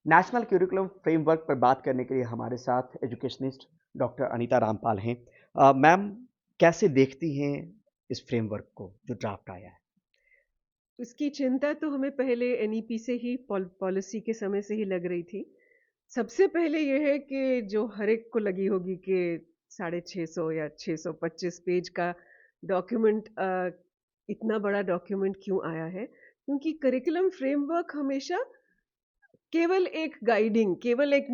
National curriculum framework पर बात करने के लिए हमारे साथ एजुकेशनिस्ट डॉक्टर अनीता रामपाल हैं। मैम, कैसे देखती हैं इस फ्रेमवर्क को जो ड्राफ्ट आया है? उसकी चिंता तो हमें पहले एनईपी से ही पॉलिसी के समय से ही लग रही थी। सबसे पहले ये है कि जो हर एक को लगी होगी कि 650 या 625 पेज का डॉक्यूमेंट इतना बड़ा डॉक्यूमेंट क्यों आया है? क्योंकि करिकुलम फ्रेमवर्क हमेशा केवल एक गाइडिंग, केवल एक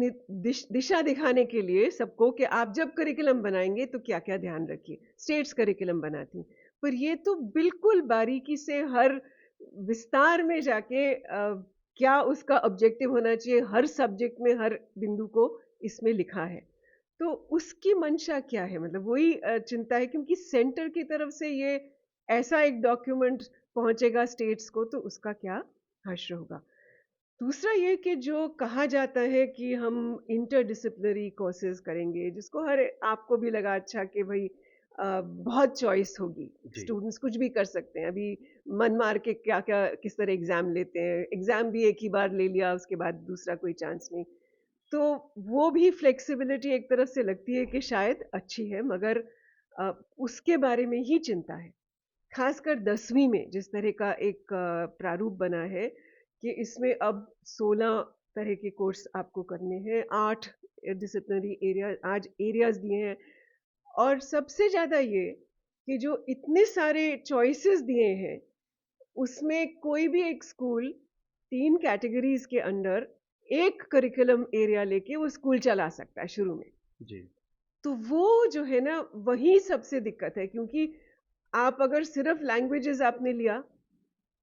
दिशा दिखाने के लिए सबको कि आप जब करिकुलम बनाएंगे तो क्या-क्या ध्यान रखिए। स्टेट्स करिकुलम बनाती हैं, पर ये तो बिल्कुल बारीकी से हर विस्तार में जाके क्या उसका ऑब्जेक्टिव होना चाहिए, हर सब्जेक्ट में हर बिंदु को इसमें लिखा है। तो उसकी मंशा क्या है? मतलब वही चिंता है, क्योंकि सेंटर की तरफ से ये ऐसा एक डॉक्यूमेंट पहुंचेगा स्टेट्स को, तो उसका क्या हश्र होगा। दूसरा ये कि जो कहा जाता है कि हम इंटरडिसिप्लिनरी कोर्सेज करेंगे, जिसको हर आपको भी लगा अच्छा कि भाई बहुत चॉइस होगी, जी। स्टूडेंट्स कुछ भी कर सकते हैं। अभी मन मार के क्या क्या किस तरह एग्जाम लेते हैं, एग्जाम भी एक ही बार ले लिया, उसके बाद दूसरा कोई चांस नहीं। तो वो भी फ्लेक्सिबिलिटी एक तरफ से लगती है कि शायद अच्छी है, मगर उसके बारे में ही चिंता है। खासकर 10वीं में जिस तरह का एक प्रारूप बना है कि इसमें अब 16 तरह के कोर्स आपको करने हैं, 8 डिसिप्लिनरी एरिया आज एरियाज दिए हैं। और सबसे ज़्यादा ये कि जो इतने सारे चॉइसेस दिए हैं, उसमें कोई भी एक स्कूल 3 कैटेगरीज के अंडर एक करिकुलम एरिया लेके वो स्कूल चला सकता है शुरू में। जी। तो वो जो है ना, वही सबसे दिक्कत है, क्योंकि आप अगर सिर्फ लैंग्वेजेस आपने लिया,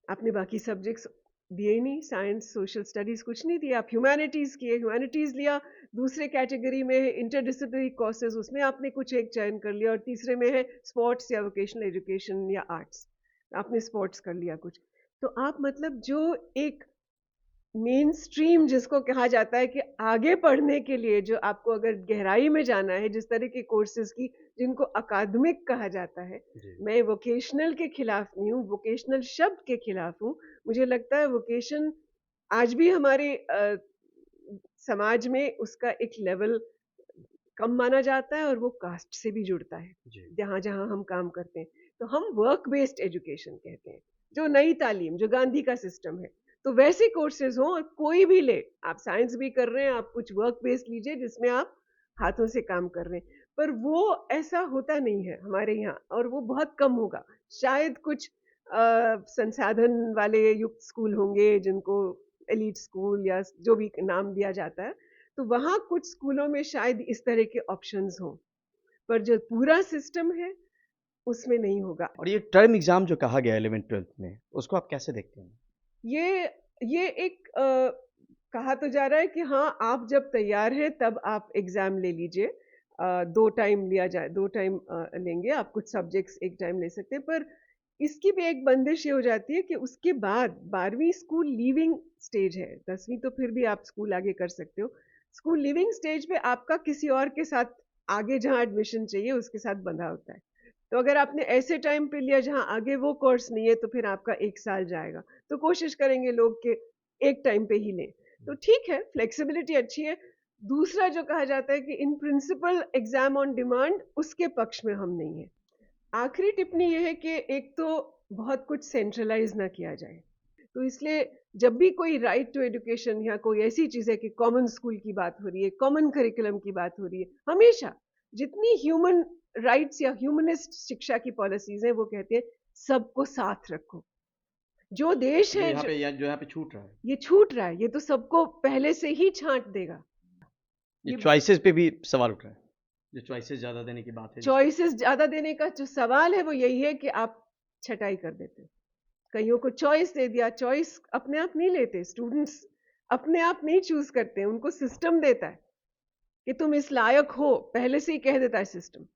आपने बाकी सब्जेक्ट्स दिए ही नहीं, साइंस सोशल स्टडीज कुछ नहीं दिया। आप ह्यूमैनिटीज किए, ह्यूमैनिटीज लिया, दूसरे कैटेगरी में है इंटरडिसिप्लिनरी कोर्सेज, उसमें आपने कुछ एक चयन कर लिया, और तीसरे में है स्पोर्ट्स या वोकेशनल एजुकेशन या आर्ट्स, आपने स्पोर्ट्स कर लिया कुछ। तो आप मतलब जो एक मेन स्ट्रीम जिसको कहा जाता है कि आगे पढ़ने के लिए जो आपको अगर गहराई में जाना है, जिस तरह के कोर्सेज की जिनको अकादमिक कहा जाता है, जी। मैं वोकेशनल के खिलाफ नहीं हूँ, वोकेशनल शब्द के खिलाफ हूँ। मुझे लगता है वोकेशन आज भी हमारे समाज में उसका एक लेवल कम माना जाता है, और वो कास्ट से भी जुड़ता है जी। जहाँ जहाँ हम काम करते हैं। तो हम वर्क बेस्ड एजुकेशन कहते हैं, जो नई तालीम, जो गांधी का सिस्टम है। तो वैसे कोर्सेज हों, और कोई भी ले, आप साइंस भी कर रहे हैं, आप कुछ वर्क बेस्ड लीजिए जिसमें आप हाथों से काम कर रहे हैं। पर वो ऐसा होता नहीं है हमारे यहाँ, और वो बहुत कम होगा। शायद कुछ संसाधन वाले युक्त स्कूल होंगे जिनको एलीट स्कूल या जो भी नाम दिया जाता है, तो वहाँ कुछ स्कूलों में शायद इस तरह के ऑप्शंस हों, पर जो पूरा सिस्टम है उसमें नहीं होगा। और ये टर्म एग्ज़ाम जो कहा गया 11th-12th में, उसको आप कैसे देखते हैं? ये ये एक कहा तो जा रहा है कि हाँ, आप जब तैयार हैं तब आप एग्जाम ले लीजिए। 2 टाइम लिया जाए, 2 टाइम लेंगे आप, कुछ सब्जेक्ट्स एक टाइम ले सकते हैं, पर इसकी भी एक बंदिश ये हो जाती है कि उसके बाद 12वीं स्कूल लीविंग स्टेज है, 10वीं तो फिर भी आप स्कूल आगे कर सकते हो। स्कूल लीविंग स्टेज पे आपका किसी और के साथ आगे जहाँ एडमिशन चाहिए उसके साथ बंधा होता है। तो अगर आपने ऐसे टाइम पे लिया जहाँ आगे वो कोर्स नहीं है, तो फिर आपका 1 साल जाएगा। तो कोशिश करेंगे लोग कि एक टाइम पे ही लें। तो ठीक है, फ्लेक्सिबिलिटी अच्छी है। दूसरा जो कहा जाता है कि in principle exam on demand, उसके पक्ष में हम नहीं हैं। आखिरी टिप्पणी ये है कि एक तो बहुत कुछ सेंट्रलाइज ना किया जाए। तो इसलिए जब भी कोई राइट टू एजुकेशन या कोई ऐसी चीज़ है कि कॉमन स्कूल की बात हो रही है, कॉमन करिकुलम की बात हो रही है, हमेशा जितनी ह्यूमन राइट्स या ह्यूमनिस्ट शिक्षा की पॉलिसीज हैं, वो कहते हैं सबको साथ रखो। जो देश जो है यहाँ जो पे जो यहाँ पे छूट रहा है। ये छूट रहा है, ये तो सबको पहले से ही छांट देगा। ये ये चॉइसेस पे भी सवाल उठ रहा है। जो चॉइसेस ज़्यादा देने की बात है जिसको। चॉइसेस ज्यादा देने का जो सवाल है वो यही है कि आप छटाई कर देते हो। कईयों को चॉइस दे दिया, चॉइस अपने आप नहीं लेते स्टूडेंट्स, अपने आप नहीं चूज करते, उनको सिस्टम देता है कि तुम इस लायक हो, पहले से ही कह देता है सिस्टम।